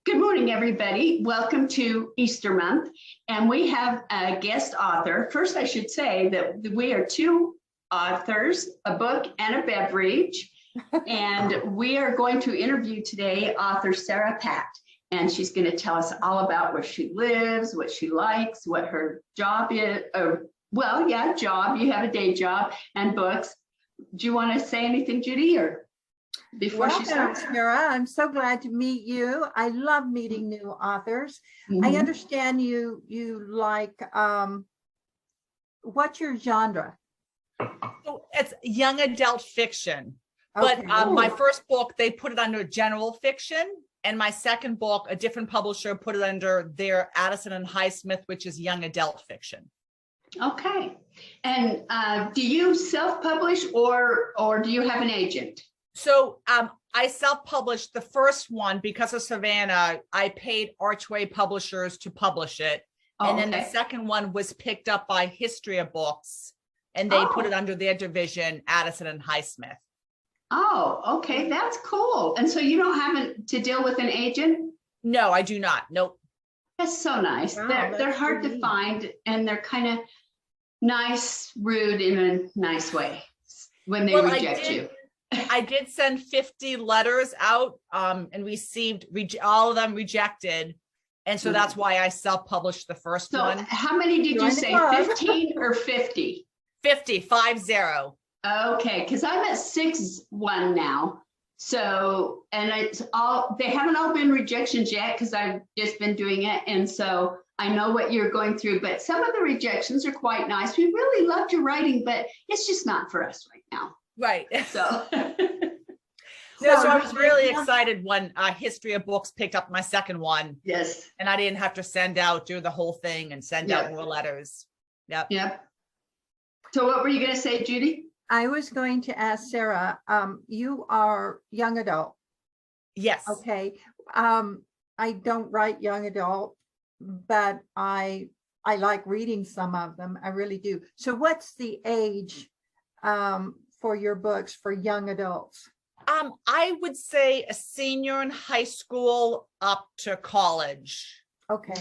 Good morning, everybody. Welcome to Easter month. And we have a guest author. First, I should say that we are two authors, a book and a beverage. And we are going to interview today author Sarah Patt. And she's going to tell us all about where she lives, what she likes, what her job is. Job. You have a day job and books. Do you want to say anything, Judy, or before she starts? Sarah, I'm so glad to meet you. I love meeting new authors. I understand you like, what's your genre? So it's young adult fiction, Okay. but my first book, they put it under general fiction. And my second book, a different publisher put it under their Addison and Highsmith, which is young adult fiction. Okay. And do you self-publish or do you have an agent? So I self-published the first one because of Savannah. I paid Archway Publishers to publish it. And then the second one was picked up by History of Books, and they put it under their division, Addison and Highsmith. Oh, okay. That's cool. And so you don't have to deal with an agent? No, I do not. Nope. That's so nice. Wow, they're hard to find, and they're kind of nice, rude in a nice way when they reject you. I did send 50 letters out and received all of them rejected. And so that's why I self-published the first one. How many did you say, 15 or 50? 50. Okay, because I'm at 6-1 now. So, and it's all, they haven't all been rejections yet because I've just been doing it. And so I know what you're going through, but some of the rejections are quite nice. We really loved your writing, but it's just not for us right now. Right. So, so I was really excited when History of Books picked up my second one. Yes. And I didn't have to do the whole thing and send out more letters. Yep. So what were you going to say, Judy? I was going to ask Sarah, you are young adult. Yes. Okay. I don't write young adult, but I like reading some of them. I really do. So what's the age for your books for young adults? I would say a senior in high school up to college. Okay.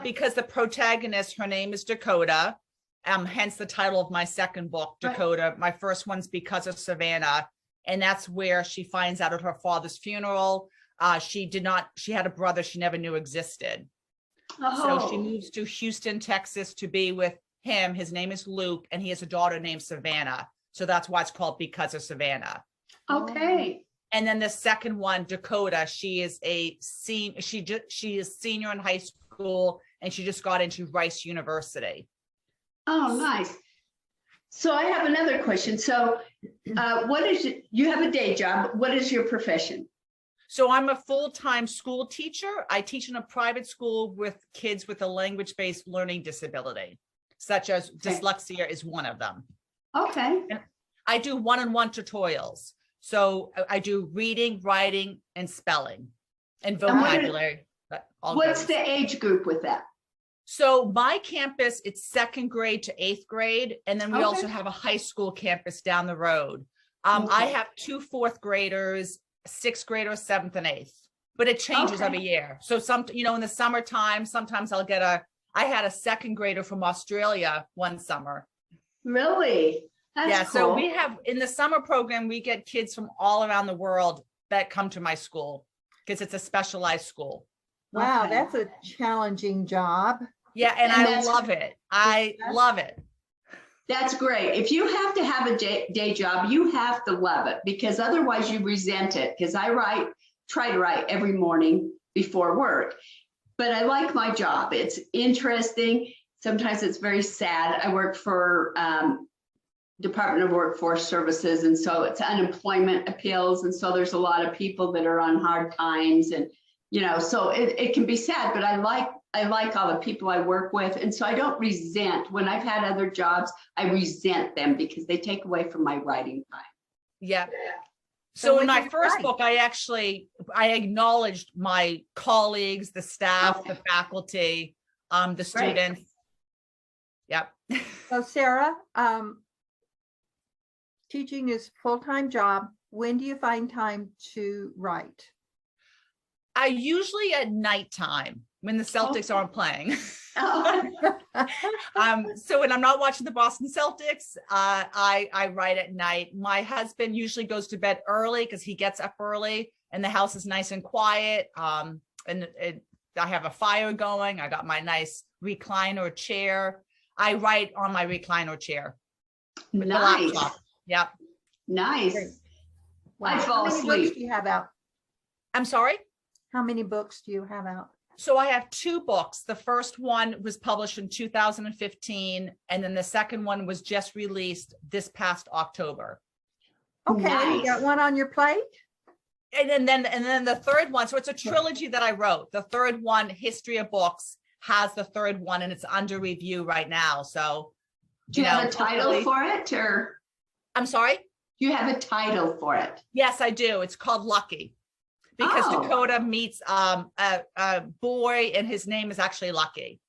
Because the protagonist, her name is Dakota. Hence the title of my second book, Dakota. Right. My first one's Because of Savannah. And that's where she finds out at her father's funeral. She had a brother she never knew existed. So she moves to Houston, Texas to be with him. His name is Luke, and he has a daughter named Savannah. So that's why it's called Because of Savannah. Okay. And then the second one, Dakota, she is senior in high school, and she just got into Rice University. Oh, nice. So I have another question. So you have a day job. What is your profession? So I'm a full-time school teacher. I teach in a private school with kids with a language-based learning disability, such as dyslexia is one of them. Okay. And I do one-on-one tutorials. So I do reading, writing, and spelling and vocabulary. What's the age group with that? So my campus, it's 2nd grade to 8th grade. And then we also have a high school campus down the road. I have 2 4th graders, 6th graders, 7th and 8th, but it changes every year. So in the summertime, sometimes I had a 2nd grader from Australia one summer. Really? That's cool. So we have, in the summer program, we get kids from all around the world that come to my school because it's a specialized school. Wow, that's a challenging job. Yeah, and I love it. I love it. That's great. If you have to have a day job, you have to love it because otherwise you resent it. Because I try to write every morning before work, but I like my job. It's interesting. Sometimes it's very sad. I work for Department of Workforce Services, and so it's unemployment appeals, and so there's a lot of people that are on hard times, and so it can be sad, but I like all the people I work with, and so I don't resent. When I've had other jobs, I resent them because they take away from my writing time. Yeah. So in my first book, I acknowledged my colleagues, the staff, the faculty, the students. Yep. So Sarah, teaching is a full-time job. When do you find time to write? I usually at nighttime when the Celtics aren't playing. Oh, So when I'm not watching the Boston Celtics, I write at night. My husband usually goes to bed early because he gets up early and the house is nice and quiet. And I have a fire going. I got my nice recliner chair. I write on my recliner chair with the nice. laptop. Yep. Nice. Great. I Wow. fall How many books asleep. do you have out? I'm sorry. How many books do you have out? So I have 2 books. The first one was published in 2015, and then the second one was just released this past October. Okay, you Nice. got one on your plate? And then the third one. So it's a trilogy that I wrote. The third one, History of Books, has the third one, and it's under review right now. So, Do you have a title hopefully- for it, or I'm sorry. do you have a title for it? Yes, I do. It's called Lucky, because Oh. Dakota meets a boy, and his name is actually Lucky.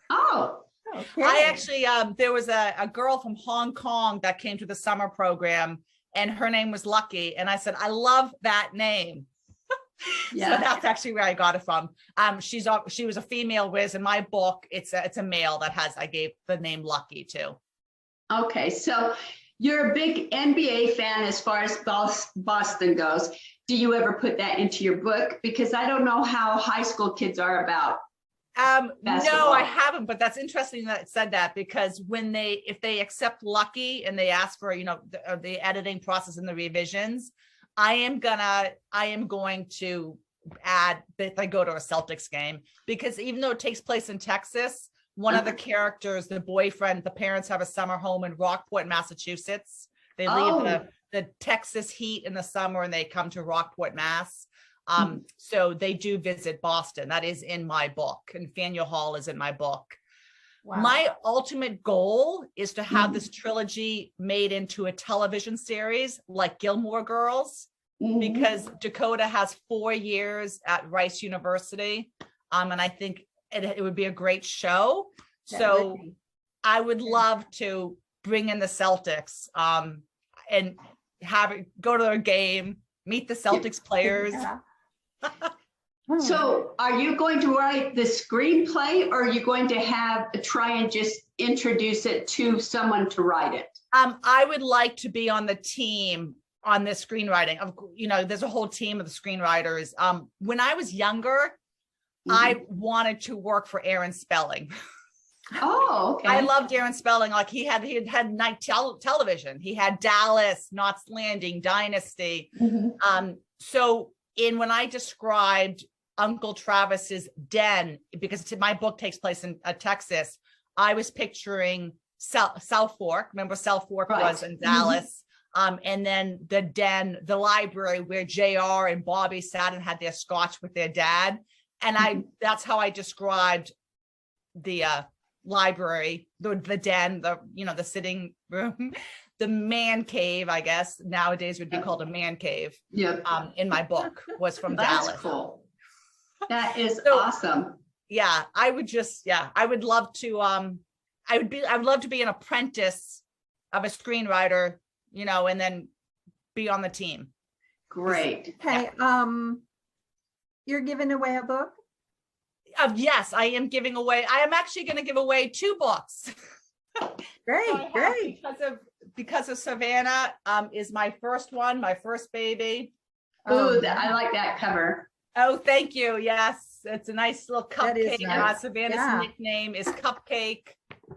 Oh, Okay. I actually, there was a girl from Hong Kong that came to the summer program, and her name was Lucky. And I said, I love that name. yeah. So that's actually where I got it from. She was a female, whereas in my book, it's a male I gave the name Lucky to. Okay, so you're a big NBA fan as far as Boston goes. Do you ever put that into your book? Because I don't know how high school kids are about. No, Basketball. I haven't, but that's interesting that it said that, because if they accept Lucky and they ask for, the editing process and the revisions, I am going to add that they go to a Celtics game, because even though it takes place in Texas, one of the characters, the boyfriend, the parents have a summer home in Rockport, Massachusetts. They leave the Texas heat in the summer and they come to Rockport, Mass. So they do visit Boston. That is in my book, and Faneuil Hall is in my book. Wow. My ultimate goal is to have this trilogy made into a television series like Gilmore Girls, because Dakota has 4 years at Rice University. And I think it would be a great show. That So would be. I would love to bring in the Celtics and have it go to their game, meet the Celtics players. Yeah. So are you going to write the screenplay, or are you going to try and just introduce it to someone to write it? I would like to be on the team on the screenwriting. There's a whole team of the screenwriters. When I was younger, I wanted to work for Aaron Spelling. Oh, okay. I loved Aaron Spelling. Like he had night television. He had Dallas, Knots Landing, Dynasty. So when I described Uncle Travis's den, because my book takes place in Texas, I was picturing South Fork. Remember, South Fork was in Dallas. And then the den, the library where JR and Bobby sat and had their scotch with their dad. And that's how I described the library, the den, the sitting room, the man cave, I guess nowadays would be called a man cave. Yep. In my book was from That's Dallas. cool. That is So- awesome. Yeah, I would love to, I would love to be an apprentice of a screenwriter, and then be on the team. Great. Okay, you're giving away a book? Yes, I am giving away. I am actually going to give away 2 books. Great, So I have, great. because of Savannah is my first one, my first baby. Ooh, I like that cover. Oh, thank you. Yes, it's a nice little That is cupcake. nice. Savannah's Yeah. nickname is Cupcake.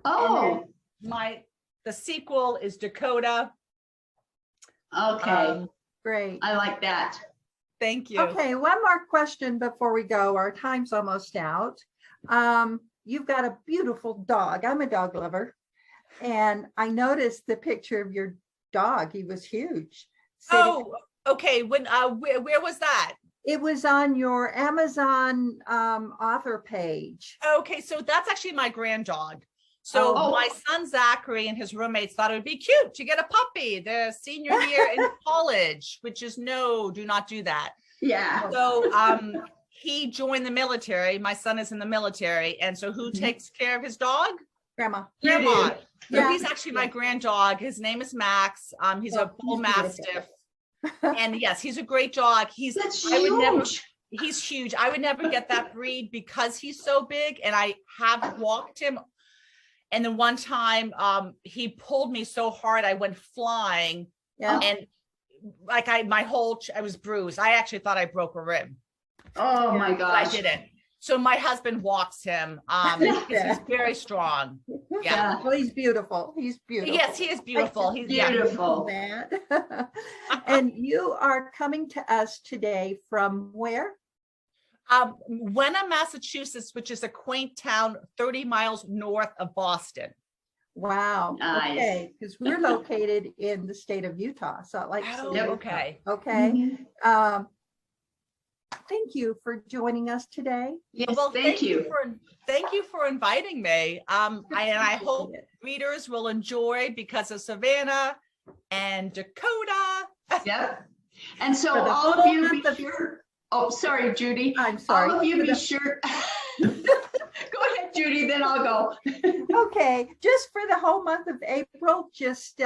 Oh, The sequel is Dakota. okay. Great. I like that. Thank you. Okay, one more question before we go. Our time's almost out. You've got a beautiful dog. I'm a dog lover. And I noticed the picture of your dog. He was huge. Oh, okay. When where was that? It was on your Amazon author page. Okay, so that's actually my grand dog. So Oh. my son Zachary and his roommates thought it would be cute to get a puppy their senior year in college, which is no, do not do that. Yeah. So he joined the military. My son is in the military, and so who takes care of his dog? Grandma. You Grandma. do. So Yeah. he's actually my grand dog. His name is Max. He's Oh, a bull he's beautiful. mastiff. And yes, he's a great dog. That's I would never, huge. he's huge. I would never get that breed because he's so big, and I have walked him. And then one time he pulled me so hard I went flying. Yeah. And like I was bruised. I actually thought I broke a rib. Oh my But I gosh. didn't. So my husband walks him because he's very strong. Yeah. Well, he's beautiful. He's beautiful. Yes, he is beautiful. He's Beautiful. That. And you are coming to us today from where? Wenham, Massachusetts, which is a quaint town 30 miles north of Boston. Wow. Nice. Okay, because we're located in the state of Utah, Salt Lake City. Oh, Yep. okay. Okay. Thank you for joining us today. Yes, Well, thank you. Thank you for inviting me. I hope Appreciate it. readers will enjoy Because of Savannah and Dakota. Yep. And so For the all of whole you be month of- sure. Oh, sorry, Judy. I'm sorry. All of you For be the- sure. Go ahead, Judy, then I'll go. Okay, just for the whole month of April, just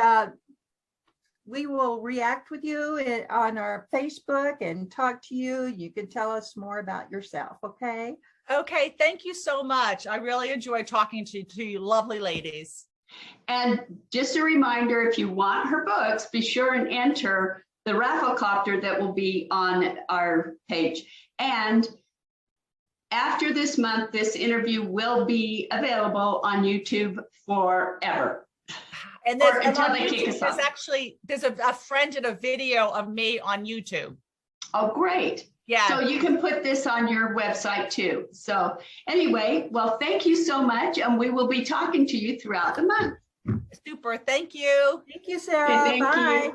we will react with you on our Facebook and talk to you. You can tell us more about yourself, okay? Okay, thank you so much. I really enjoy talking to you lovely ladies. And just a reminder, if you want her books, be sure and enter the rafflecopter that will be on our page. And after this month, this interview will be available on YouTube forever. And Or there's, and until on they kick YouTube, us off. there's a friend did a video of me on YouTube. Oh, great. Yeah. So you can put this on your website too. So anyway, well, thank you so much. And we will be talking to you throughout the month. Super. Thank you. Thank you, Sarah. Thank you. Bye.